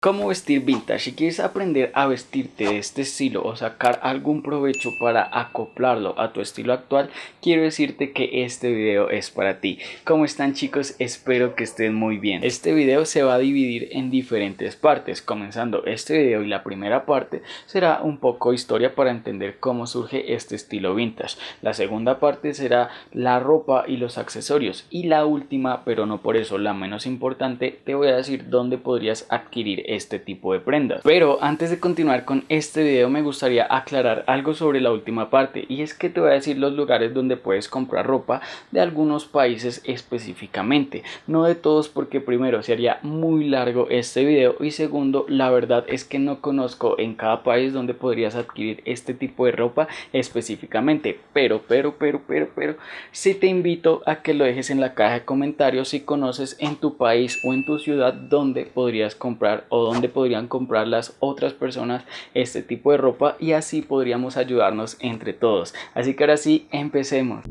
¿Cómo vestir vintage? Si quieres aprender a vestirte de este estilo o sacar algún provecho para acoplarlo a tu estilo actual, quiero decirte que este video es para ti. ¿Cómo están, chicos? Espero que estén muy bien. Este video se va a dividir en diferentes partes. Comenzando este video y la primera parte será un poco historia para entender cómo surge este estilo vintage. La segunda parte será la ropa y los accesorios. Y la última, pero no por eso la menos importante, te voy a decir dónde podrías adquirir este tipo de prendas. Pero antes de continuar con este video me gustaría aclarar algo sobre la última parte, y es que te voy a decir los lugares donde puedes comprar ropa de algunos países específicamente, no de todos, porque primero sería muy largo este video y segundo, la verdad es que no conozco en cada país donde podrías adquirir este tipo de ropa específicamente, pero sí te invito a que lo dejes en la caja de comentarios si conoces en tu país o en tu ciudad donde podrías comprar o donde podrían comprar las otras personas este tipo de ropa, y así podríamos ayudarnos entre todos. Así que ahora sí, empecemos.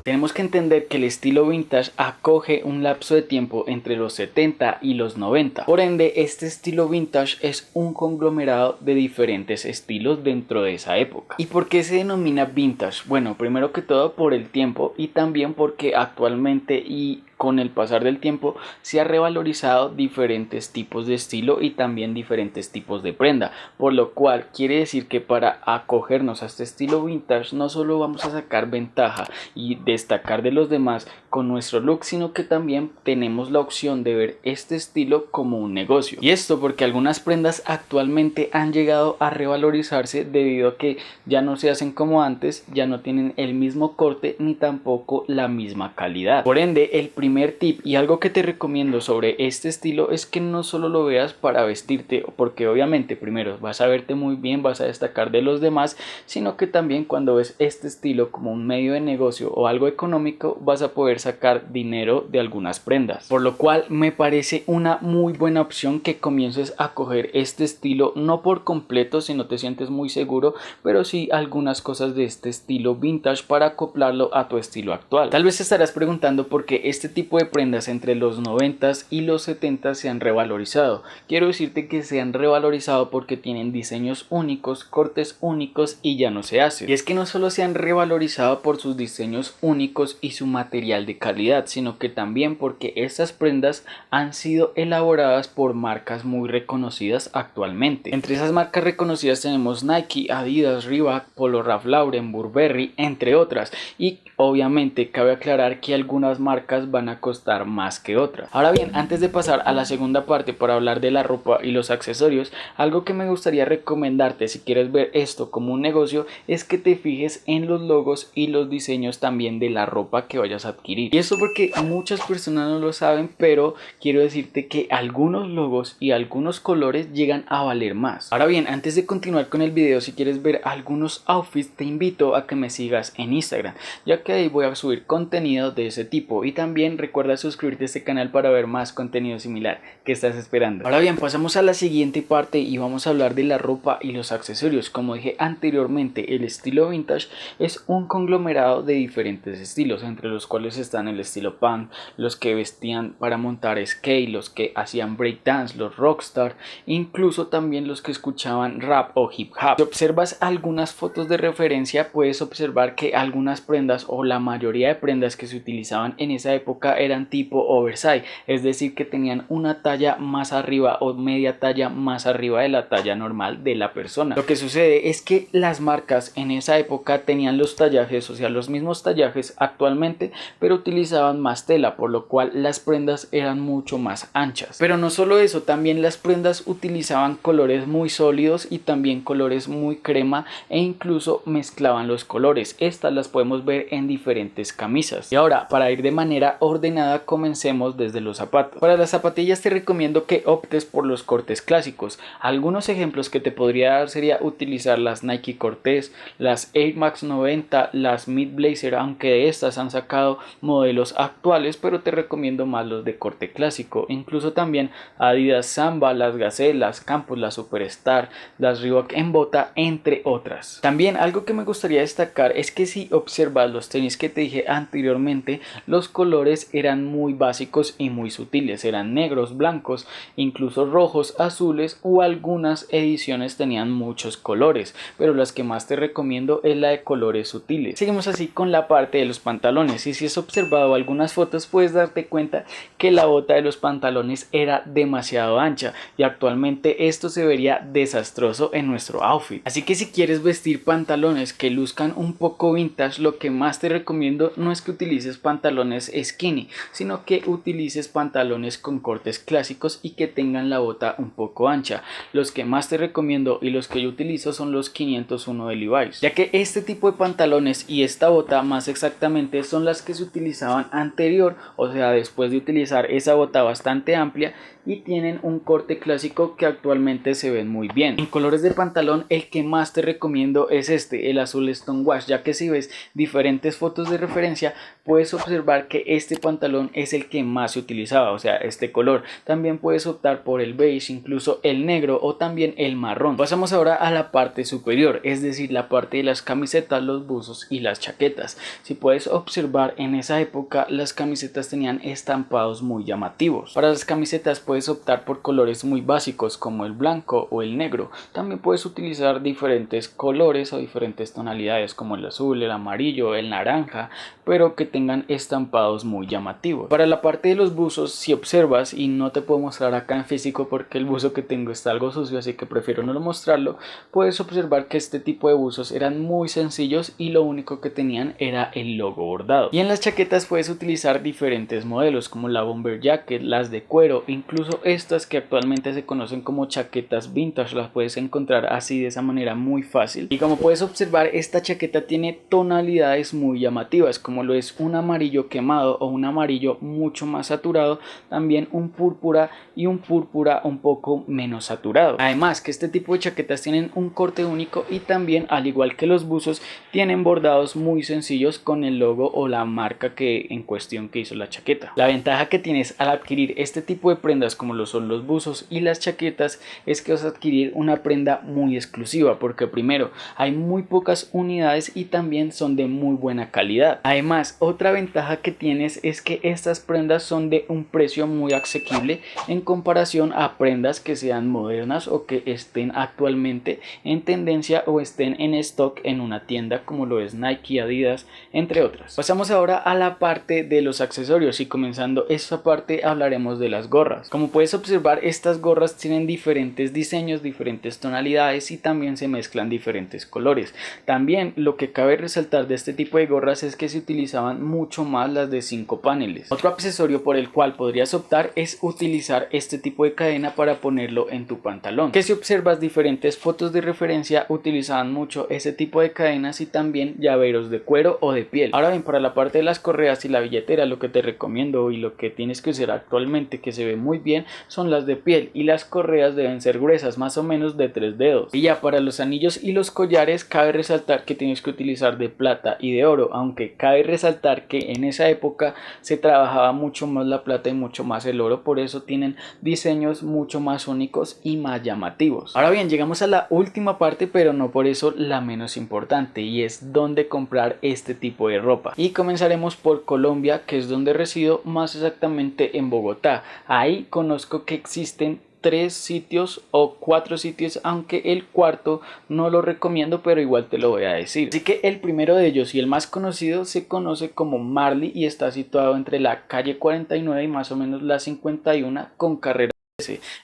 Tenemos que entender que el estilo vintage acoge un lapso de tiempo entre los 70 y los 90. Por ende, este estilo vintage es un conglomerado de diferentes estilos dentro de esa época. ¿Y por qué se denomina vintage? Bueno, primero que todo por el tiempo, y también porque actualmente y con el pasar del tiempo se ha revalorizado diferentes tipos de estilo y también diferentes tipos de prenda, por lo cual quiere decir que para acogernos a este estilo vintage no solo vamos a sacar ventaja y destacar de los demás con nuestro look, sino que también tenemos la opción de ver este estilo como un negocio. Y esto porque algunas prendas actualmente han llegado a revalorizarse debido a que ya no se hacen como antes, ya no tienen el mismo corte ni tampoco la misma calidad. Por ende, el primer tip y algo que te recomiendo sobre este estilo es que no solo lo veas para vestirte, porque obviamente primero vas a verte muy bien, vas a destacar de los demás, sino que también cuando ves este estilo como un medio de negocio o algo económico vas a poder sacar dinero de algunas prendas, por lo cual me parece una muy buena opción que comiences a coger este estilo, no por completo si no te sientes muy seguro, pero sí algunas cosas de este estilo vintage para acoplarlo a tu estilo actual. Tal vez te estarás preguntando por qué este tipo de prendas entre los 90s y los 70s se han revalorizado. Quiero decirte que se han revalorizado porque tienen diseños únicos, cortes únicos y ya no se hace. Y es que no solo se han revalorizado por sus diseños únicos y su material de calidad, sino que también porque estas prendas han sido elaboradas por marcas muy reconocidas actualmente. Entre esas marcas reconocidas tenemos Nike, Adidas, Reebok, Polo Ralph Lauren, Burberry, entre otras, y obviamente cabe aclarar que algunas marcas van a costar más que otras. Ahora bien, antes de pasar a la segunda parte para hablar de la ropa y los accesorios, algo que me gustaría recomendarte si quieres ver esto como un negocio es que te fijes en los logos y los diseños también de la ropa que vayas a adquirir. Y eso porque muchas personas no lo saben, pero quiero decirte que algunos logos y algunos colores llegan a valer más. Ahora bien, antes de continuar con el video, si quieres ver algunos outfits, te invito a que me sigas en Instagram, ya que ahí voy a subir contenido de ese tipo, y también recuerda suscribirte a este canal para ver más contenido similar. ¿Qué estás esperando? Ahora bien, pasamos a la siguiente parte y vamos a hablar de la ropa y los accesorios. Como dije anteriormente, el estilo vintage es un conglomerado de diferentes estilos, entre los cuales están el estilo punk, los que vestían para montar skate, los que hacían breakdance, los rockstar, incluso también los que escuchaban rap o hip hop. Si observas algunas fotos de referencia, puedes observar que algunas prendas o la mayoría de prendas que se utilizaban en esa época eran tipo oversize, es decir que tenían una talla más arriba o media talla más arriba de la talla normal de la persona. Lo que sucede es que las marcas en esa época tenían los tallajes, o sea los mismos tallajes actualmente, pero utilizaban más tela, por lo cual las prendas eran mucho más anchas. Pero no solo eso, también las prendas utilizaban colores muy sólidos y también colores muy crema, e incluso mezclaban los colores. Estas las podemos ver en diferentes camisas. Y ahora, para ir de manera ordenada ordenada, comencemos desde los zapatos. Para las zapatillas te recomiendo que optes por los cortes clásicos. Algunos ejemplos que te podría dar sería utilizar las Nike Cortez, las Air Max 90, las Mid Blazer, aunque de estas han sacado modelos actuales, pero te recomiendo más los de corte clásico. Incluso también Adidas Samba, las Gazelle, las Campus, las Superstar, las Reebok en bota, entre otras. También algo que me gustaría destacar es que si observas los tenis que te dije anteriormente, los colores eran muy básicos y muy sutiles, eran negros, blancos, incluso rojos, azules, o algunas ediciones tenían muchos colores, pero las que más te recomiendo es la de colores sutiles. Seguimos así con la parte de los pantalones, y si has observado algunas fotos puedes darte cuenta que la bota de los pantalones era demasiado ancha, y actualmente esto se vería desastroso en nuestro outfit. Así que si quieres vestir pantalones que luzcan un poco vintage, lo que más te recomiendo no es que utilices pantalones skinny, sino que utilices pantalones con cortes clásicos y que tengan la bota un poco ancha. Los que más te recomiendo y los que yo utilizo son los 501 de Levi's, ya que este tipo de pantalones y esta bota más exactamente son las que se utilizaban anterior, o sea, después de utilizar esa bota bastante amplia, y tienen un corte clásico que actualmente se ven muy bien. En colores de pantalón el que más te recomiendo es este, el azul Stonewash, ya que si ves diferentes fotos de referencia puedes observar que este pantalón es el que más se utilizaba, o sea, este color. También puedes optar por el beige, incluso el negro o también el marrón. Pasamos ahora a la parte superior, es decir, la parte de las camisetas, los buzos y las chaquetas. Si puedes observar, en esa época las camisetas tenían estampados muy llamativos. Para las camisetas puedes optar por colores muy básicos como el blanco o el negro. También puedes utilizar diferentes colores o diferentes tonalidades como el azul, el amarillo, el naranja, pero que tengan estampados muy llamativos. Para la parte de los buzos, si observas, y no te puedo mostrar acá en físico porque el buzo que tengo está algo sucio, así que prefiero no mostrarlo, puedes observar que este tipo de buzos eran muy sencillos y lo único que tenían era el logo bordado. Y en las chaquetas puedes utilizar diferentes modelos como la bomber jacket, las de cuero, incluso estas que actualmente se conocen como chaquetas vintage, las puedes encontrar así de esa manera muy fácil. Y como puedes observar, esta chaqueta tiene tonalidades muy llamativas, como lo es un amarillo quemado o un amarillo mucho más saturado, también un púrpura y un púrpura un poco menos saturado. Además que este tipo de chaquetas tienen un corte único y también, al igual que los buzos, tienen bordados muy sencillos con el logo o la marca que en cuestión que hizo la chaqueta. La ventaja que tienes al adquirir este tipo de prendas como lo son los buzos y las chaquetas es que vas a adquirir una prenda muy exclusiva, porque primero hay muy pocas unidades y también son de muy buena calidad. Además, otra ventaja que tienes es que estas prendas son de un precio muy asequible en comparación a prendas que sean modernas o que estén actualmente en tendencia o estén en stock en una tienda como lo es Nike, Adidas, entre otras. Pasamos ahora a la parte de los accesorios, y comenzando esta parte hablaremos de las gorras. Como puedes observar, estas gorras tienen diferentes diseños, diferentes tonalidades y también se mezclan diferentes colores. También lo que cabe resaltar de este tipo de gorras es que se utilizaban mucho más las de 5 paneles. Otro accesorio por el cual podrías optar es utilizar este tipo de cadena para ponerlo en tu pantalón, que si observas diferentes fotos de referencia utilizaban mucho ese tipo de cadenas y también llaveros de cuero o de piel. Ahora bien, para la parte de las correas y la billetera, lo que te recomiendo y lo que tienes que usar actualmente que se ve muy bien son las de piel, y las correas deben ser gruesas, más o menos de 3 dedos. Y ya para los anillos y los collares cabe resaltar que tienes que utilizar de plata y de oro, aunque cabe resaltar que en esa época se trabajaba mucho más la plata y mucho más el oro, por eso tienen diseños mucho más únicos y más llamativos. Ahora bien, llegamos a la última parte, pero no por eso la menos importante, y es dónde comprar este tipo de ropa. Y comenzaremos por Colombia, que es donde resido, más exactamente en Bogotá. Ahí conozco que existen 3 sitios o 4 sitios, aunque el cuarto no lo recomiendo, pero igual te lo voy a decir. Así que el primero de ellos y el más conocido se conoce como Marley y está situado entre la calle 49 y más o menos la 51 con carrera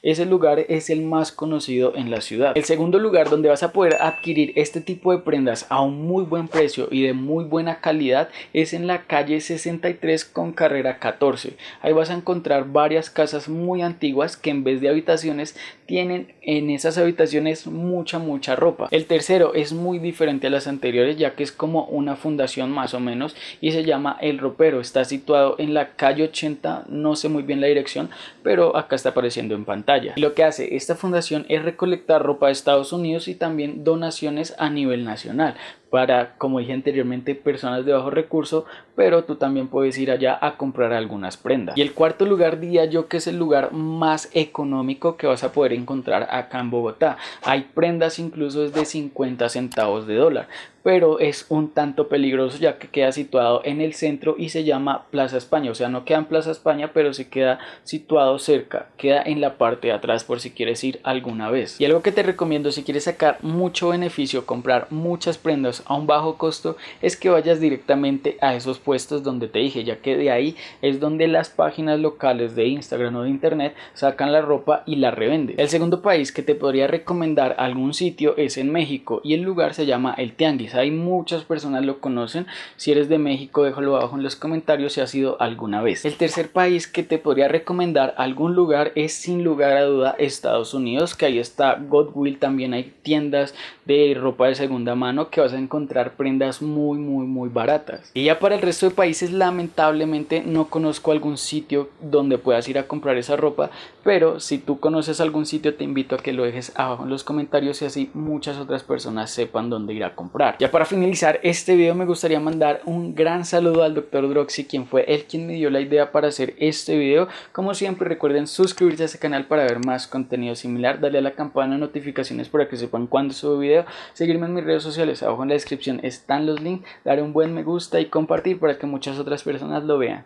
Ese lugar es el más conocido en la ciudad. El segundo lugar donde vas a poder adquirir este tipo de prendas a un muy buen precio y de muy buena calidad es en la calle 63 con carrera 14. Ahí vas a encontrar varias casas muy antiguas que en vez de habitaciones tienen en esas habitaciones mucha ropa. El tercero es muy diferente a las anteriores, ya que es como una fundación más o menos y se llama El Ropero. Está situado en la calle 80, no sé muy bien la dirección, pero acá está apareciendo en pantalla. Y lo que hace esta fundación es recolectar ropa de Estados Unidos y también donaciones a nivel nacional para, como dije anteriormente, personas de bajo recurso, pero tú también puedes ir allá a comprar algunas prendas. Y el cuarto lugar diría yo que es el lugar más económico que vas a poder encontrar acá en Bogotá. Hay prendas incluso desde 50 centavos de dólar, pero es un tanto peligroso ya que queda situado en el centro y se llama Plaza España. O sea, no queda en Plaza España, pero se queda situado cerca, queda en la parte de atrás por si quieres ir alguna vez. Y algo que te recomiendo si quieres sacar mucho beneficio, comprar muchas prendas a un bajo costo, es que vayas directamente a esos puestos donde te dije, ya que de ahí es donde las páginas locales de Instagram o de internet sacan la ropa y la revenden. El segundo país que te podría recomendar algún sitio es en México y el lugar se llama El Tianguis. Hay muchas personas lo conocen. Si eres de México, déjalo abajo en los comentarios si has ido alguna vez. El tercer país que te podría recomendar algún lugar es sin lugar a duda Estados Unidos, que ahí está Goodwill. También hay tiendas de ropa de segunda mano que vas a encontrar prendas muy baratas. Y ya para el resto de países lamentablemente no conozco algún sitio donde puedas ir a comprar esa ropa, pero si tú conoces algún sitio te invito a que lo dejes abajo en los comentarios y así muchas otras personas sepan dónde ir a comprar. Ya para finalizar este video me gustaría mandar un gran saludo al Dr. Droxy, quien fue el quien me dio la idea para hacer este video. Como siempre recuerden suscribirse a este canal para ver más contenido similar, darle a la campana de notificaciones para que sepan cuando subo video, seguirme en mis redes sociales, abajo en la descripción están los links, darle un buen me gusta y compartir para que muchas otras personas lo vean.